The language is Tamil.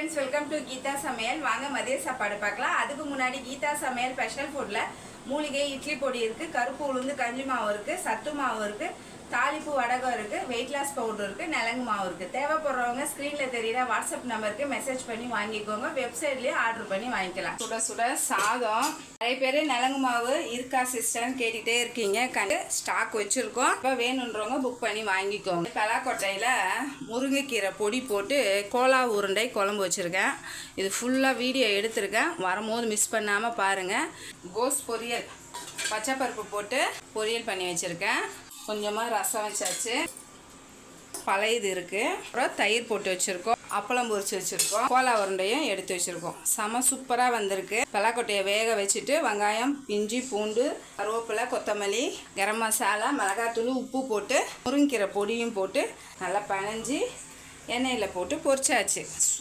ஃப்ரெண்ட்ஸ், வெல்கம் டு கீதா சமையல். வாங்க மதிய சாப்பாடு பார்க்கலாம். அதுக்கு முன்னாடி கீதா சமையல் ஸ்பெஷல் ஃபுட்டில் மூலிகை இட்லி பொடி இருக்குது, கருப்பு உளுந்து கஞ்சி மாவு இருக்குது, சத்து மாவு இருக்குது, தாளிப்பு வடகம் இருக்குது, வெயிட் லாஸ் பவுடர் இருக்குது, நிலங்கு மாவு இருக்குது. தேவைப்படுறவங்க ஸ்க்ரீனில் தெரியுற வாட்ஸ்அப் நம்பருக்கு மெசேஜ் பண்ணி வாங்கிக்கோங்க. வெப்சைட்லேயே ஆர்டர் பண்ணி வாங்கிக்கலாம். சுட சுட சாதம். நிறைய பேர் நிலங்கு மாவு இருக்கா சிஸ்டர்னு கேட்டுகிட்டே இருக்கீங்க. ஸ்டாக் வச்சுருக்கோம். இப்போ வேணுன்றவங்க புக் பண்ணி வாங்கிக்கோங்க. பலாக்கொட்டையில் முருங்கைக்கீரை பொடி போட்டு கோலா உருண்டை குழம்பு வச்சுருக்கேன். இது ஃபுல்லாக வீடியோ எடுத்திருக்கேன். வரும்போது மிஸ் பண்ணாமல் பாருங்கள். கோஸ் பொரியல், பச்சைப்பருப்பு போட்டு பொரியல் பண்ணி வச்சுருக்கேன். கொஞ்சமாக ரசம் வச்சாச்சு. பழையது இருக்குது. அப்புறம் தயிர் போட்டு வச்சுருக்கோம். அப்பளம் பொரிச்சு வச்சுருக்கோம். கோலா உருண்டையும் எடுத்து வச்சுருக்கோம். செம சூப்பராக வந்திருக்கு. பலாக்கொட்டையை வேக வச்சுட்டு வெங்காயம், இஞ்சி, பூண்டு, கருவேப்பிலை, கொத்தமல்லி, கரம் மசாலா, மிளகாத்தூள், உப்பு போட்டு முருங்கீரை பொடியும் போட்டு நல்லா பனைஞ்சி எண்ணெயில் போட்டு பொரிச்சாச்சு.